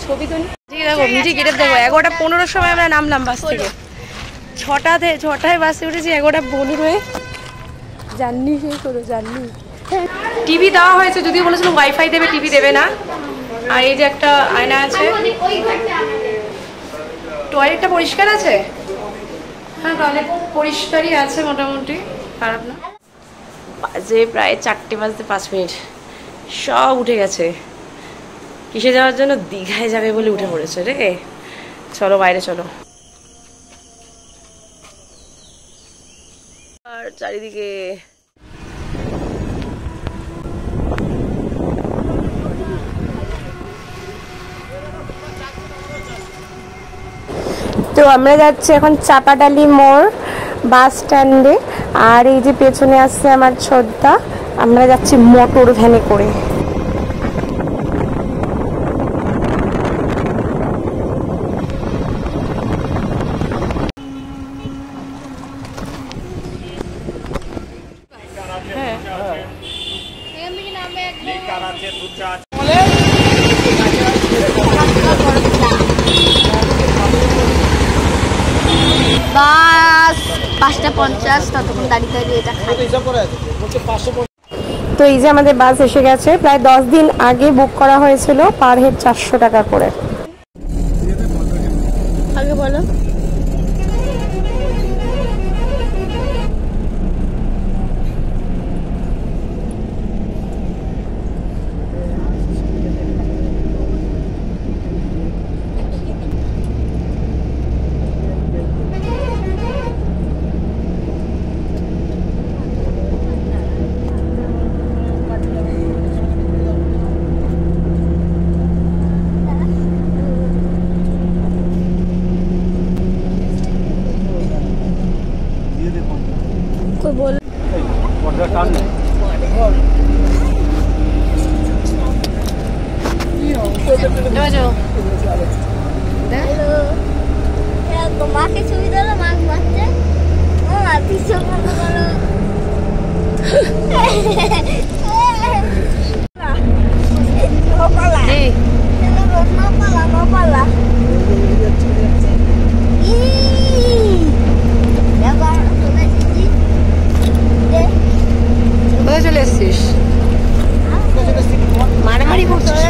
ছবি তো ঠিক দেখো মিঠি গেটে দেখো 11:15 সময় আমরা নামলাম বাস থেকে। 6টায় বাসে উঠেছি, 11:15 হয়ে জার্নি শেষ হলো। জার্নি টিভি দেওয়া হয়েছে, যদিও বলেছিল ওয়াইফাই দেবে, টিভি দেবে না। আর এই যে একটা আয়না আছে, টয়লেটটা পরিষ্কার আছে। হ্যাঁ টয়লেট পরিষ্কারই আছে মোটামুটি, খারাপ না। বাজে প্রায় 4:05। সব উঠে গেছে। কিসে যাওয়ার জন্য? দীঘায় যাবে বলে উঠে পড়েছে রে। চলো বাইরে চলো। আর চারিদিকে তো আমরা যাচ্ছি এখন চাপাডালি মোড় বাস স্ট্যান্ডে। আর এই যে পেছনে আসছে আমার ছোটদা, আমরা যাচ্ছি মোটর ভ্যানে করে। বাস 5:50, ততক্ষণ দাঁড়িয়ে দাঁড়িয়ে এটা খাই। তো এই যে আমাদের বাস এসে গেছে। প্রায় 10 দিন আগে বুক করা হয়েছিল, পার হেড 400 টাকা করে। আগে বলো। তোমাকে সুবিধা হলো মাছ মারতে। কোথায় চলে এসছিস? মারামারি করছিস?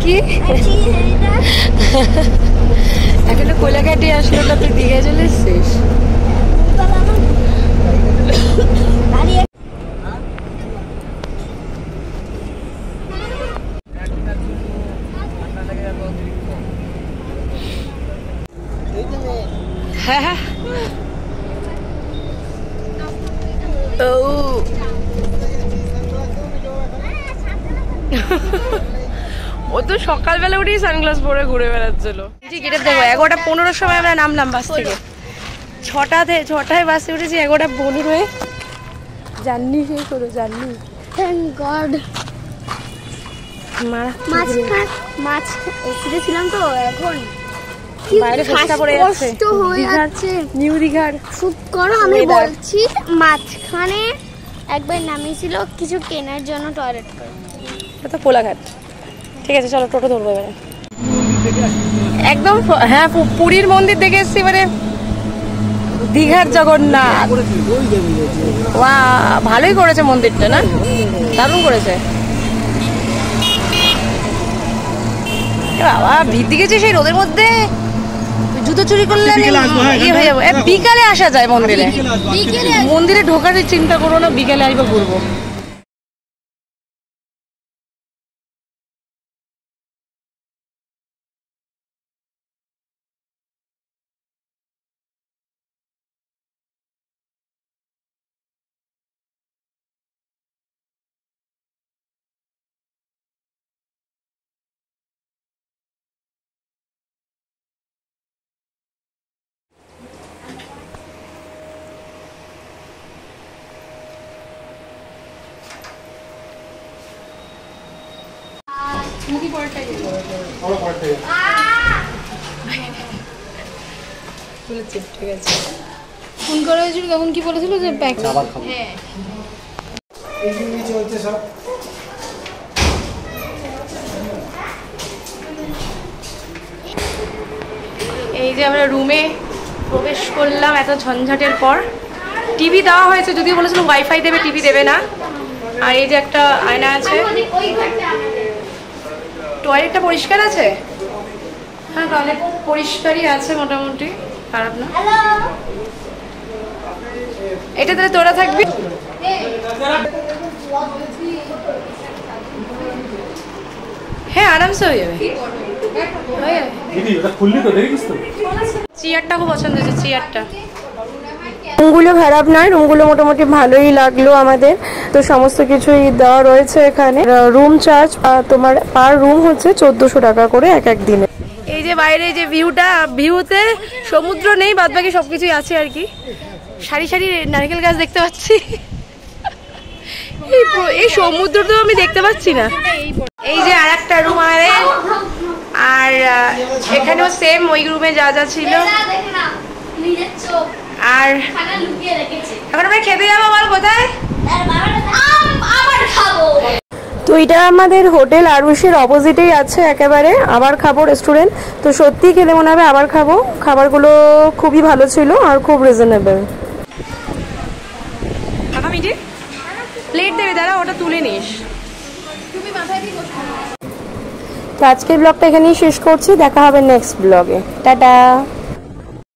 কি এখনো কোলাঘাটে আসলো না, তুই দীঘায় চলে এসছিস? হ্যাঁ ও তো সকালবেলা উঠেই সানগ্লাস পরে ঘুরে বেড়াচ্ছিল। ঠিক এটা দেখো 11:15 সময় আমরা নামলাম বাস থেকে। 6টায় বাসে উঠেছি, 11:15 হয়ে জার্নি শেষ হলো। Journey thank god. মাছ এসে ছিলাম তো, এখন বাইরে ফেসটা পড়ে যাচ্ছে। কষ্ট হয়ে যাচ্ছে। নিউ দীঘার চুপ করো, আমি বলছি। মাঝখানে একবার নামিয়েছিল কিছু কেনার জন্য টয়লেট করে। এটা তো কোলাঘাট। ঠিক আছে চলো টোটো ধরবো এবারে। একদম হ্যাঁ পুরীর মন্দির দেখে এসছি, এবারে দীঘার জগন্নাথ। ওয়া ভালোই করেছে মন্দিরটা, না দারুণ করেছে। বাবা ভিড় গেছে সেই রোদের মধ্যে, জুতো চুরি করলে ইয়ে হয়ে যাবো। বিকালে আসা যায় মন্দিরে। মন্দিরে ঢোকার চিন্তা করো না, বিকালে আসবো ঘুরবো। ফোন করা হয়েছিল তখন কি বলেছিল যে ব্যাগ এই চলছে সব এই যে আমরা রুমে প্রবেশ করলাম এত ঝঞ্ঝাটের পর। টিভি দেওয়া হয়েছে, যদিও বলেছিল ওয়াইফাই দেবে, টিভি দেবে না। আর এই যে একটা আয়না আছে। টয়লেটটা পরিষ্কার আছে? হ্যাঁ, টয়লেট পরিষ্কারই আছে মোটামুটি, খারাপ না। এটা তাহলে তোরা থাকবি? হ্যাঁ, আরামসে হয়ে যাবে। চেয়ারটা খুব পছন্দ হয়েছে, চেয়ারটা। রুমগুলো খারাপ নয়, রুমগুলো মোটামুটি ভালোই লাগলো আমাদের। তো সমস্ত কিছুই দেওয়া রয়েছে এখানে। রুম চার্জ তোমার পার রুম হচ্ছে 1400 টাকা করে এক দিনে। এই যে বাইরে যে ভিউতে সমুদ্র নেই, বাদ বাকি সবকিছুই আছে আর কি। সারি সারি নারকেল গাছ দেখতে পাচ্ছি। এই সমুদ্র তো আমি দেখতে পাচ্ছি না। এই যে আর একটা রুম আমাদের, আর এখানেও সেম ওই রুমে যা যা ছিল। আর এখন আমরা খেতে যাবো, বল কোথায়? তো এটা আমাদের হোটেল আরুষের অপোজিটেই আছে একেবারে, আবার খাবো রেস্টুরেন্ট। তো সত্যি খেলে মনে হবে আবার খাবো। খাবারগুলো খুবই ভালো ছিল আর খুব রিজনেবল। প্লেট দেবে, দাঁড়া ওটা তুলে নিস। তো আজকের ব্লগটা এখানেই শেষ করছি, দেখা হবে নেক্সট ব্লগে। টাটা।